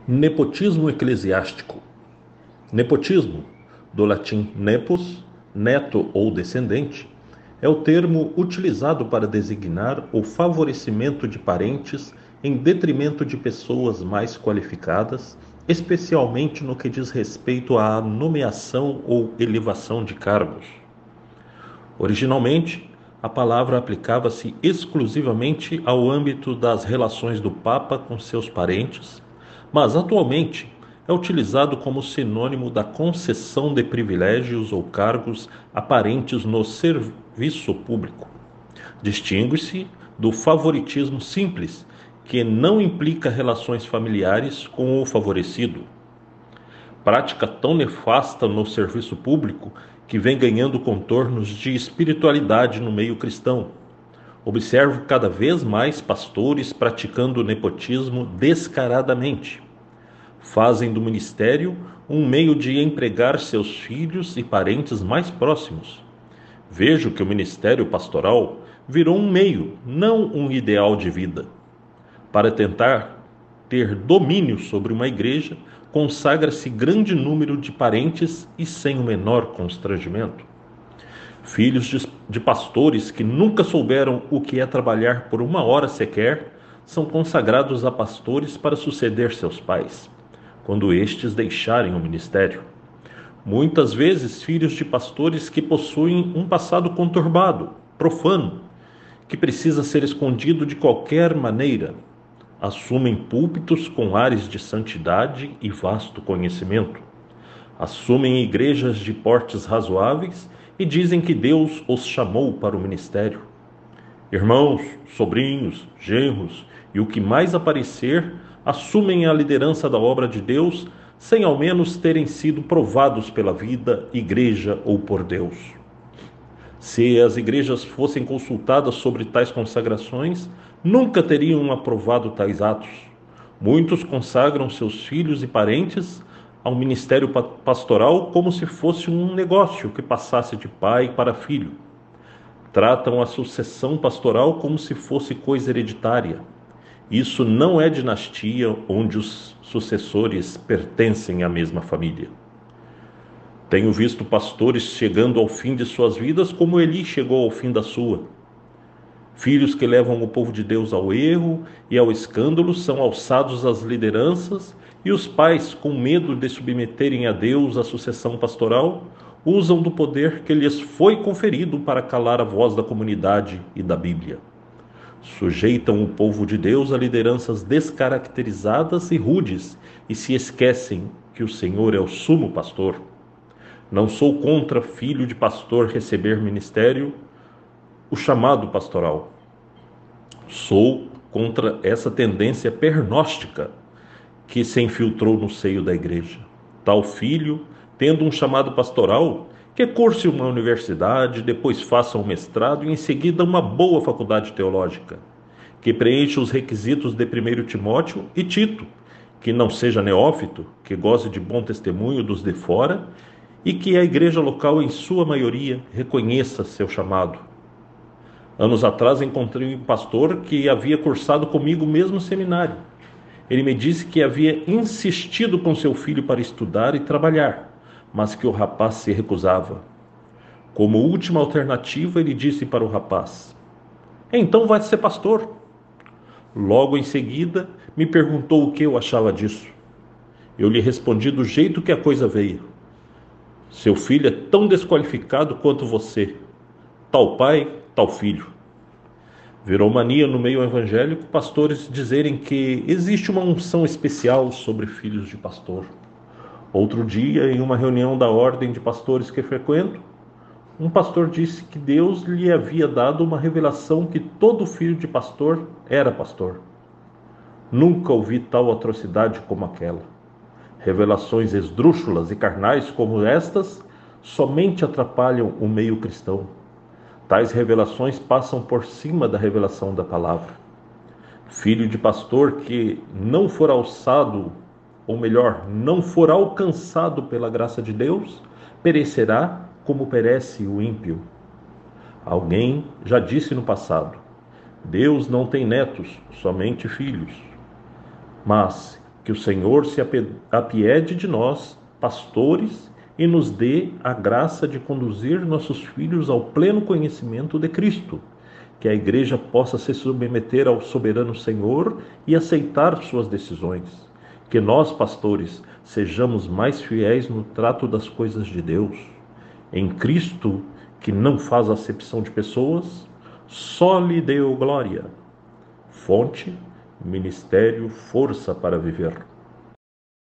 Nepotismo eclesiástico. Nepotismo, do latim nepos, neto ou descendente, é o termo utilizado para designar o favorecimento de parentes em detrimento de pessoas mais qualificadas, especialmente no que diz respeito à nomeação ou elevação de cargos. Originalmente, a palavra aplicava-se exclusivamente ao âmbito das relações do Papa com seus parentes, mas atualmente é utilizado como sinônimo da concessão de privilégios ou cargos a parentes no serviço público. Distingue-se do favoritismo simples, que não implica relações familiares com o favorecido. Prática tão nefasta no serviço público que vem ganhando contornos de espiritualidade no meio cristão. Observo cada vez mais pastores praticando o nepotismo descaradamente. Fazem do ministério um meio de empregar seus filhos e parentes mais próximos. Vejo que o ministério pastoral virou um meio, não um ideal de vida. Para tentar ter domínio sobre uma igreja, consagra-se grande número de parentes e sem o menor constrangimento. Filhos de pastores que nunca souberam o que é trabalhar por uma hora sequer, são consagrados a pastores para suceder seus pais, quando estes deixarem o ministério. Muitas vezes, filhos de pastores que possuem um passado conturbado, profano, que precisa ser escondido de qualquer maneira, assumem púlpitos com ares de santidade e vasto conhecimento. Assumem igrejas de portes razoáveis e dizem que Deus os chamou para o ministério. Irmãos, sobrinhos, genros e o que mais aparecer assumem a liderança da obra de Deus sem ao menos terem sido provados pela vida, igreja ou por Deus. Se as igrejas fossem consultadas sobre tais consagrações, nunca teriam aprovado tais atos. Muitos consagram seus filhos e parentes ao ministério pastoral como se fosse um negócio que passasse de pai para filho. Tratam a sucessão pastoral como se fosse coisa hereditária. Isso não é dinastia onde os sucessores pertencem à mesma família. Tenho visto pastores chegando ao fim de suas vidas como Eli chegou ao fim da sua. Filhos que levam o povo de Deus ao erro e ao escândalo são alçados às lideranças, e os pais, com medo de submeterem a Deus a sucessão pastoral, usam do poder que lhes foi conferido para calar a voz da comunidade e da Bíblia. Sujeitam o povo de Deus a lideranças descaracterizadas e rudes e se esquecem que o Senhor é o sumo pastor. Não sou contra filho de pastor receber ministério, o chamado pastoral. Sou contra essa tendência pernóstica que se infiltrou no seio da igreja. Tal filho, tendo um chamado pastoral, que curse uma universidade, depois faça um mestrado e em seguida uma boa faculdade teológica, que preencha os requisitos de 1 Timóteo e Tito, que não seja neófito, que goze de bom testemunho dos de fora e que a igreja local, em sua maioria, reconheça seu chamado. Anos atrás encontrei um pastor que havia cursado comigo o mesmo seminário. Ele me disse que havia insistido com seu filho para estudar e trabalhar, mas que o rapaz se recusava. Como última alternativa, ele disse para o rapaz: "Então vai ser pastor." Logo em seguida, me perguntou o que eu achava disso. Eu lhe respondi do jeito que a coisa veio: "Seu filho é tão desqualificado quanto você. Tal pai, tal filho." Virou mania no meio evangélico pastores dizerem que existe uma unção especial sobre filhos de pastor. Outro dia, em uma reunião da ordem de pastores que frequento, um pastor disse que Deus lhe havia dado uma revelação que todo filho de pastor era pastor. Nunca ouvi tal atrocidade como aquela. Revelações esdrúxulas e carnais como estas somente atrapalham o meio cristão. Tais revelações passam por cima da revelação da palavra. Filho de pastor que não for alçado, ou melhor, não for alcançado pela graça de Deus, perecerá como perece o ímpio. Alguém já disse no passado: Deus não tem netos, somente filhos. Mas Que o Senhor se apiede de nós, pastores, e nos dê a graça de conduzir nossos filhos ao pleno conhecimento de Cristo. Que a igreja possa se submeter ao soberano Senhor e aceitar suas decisões. Que nós, pastores, sejamos mais fiéis no trato das coisas de Deus. Em Cristo, que não faz acepção de pessoas, só lhe deu glória. Fonte, ministério, força para viver.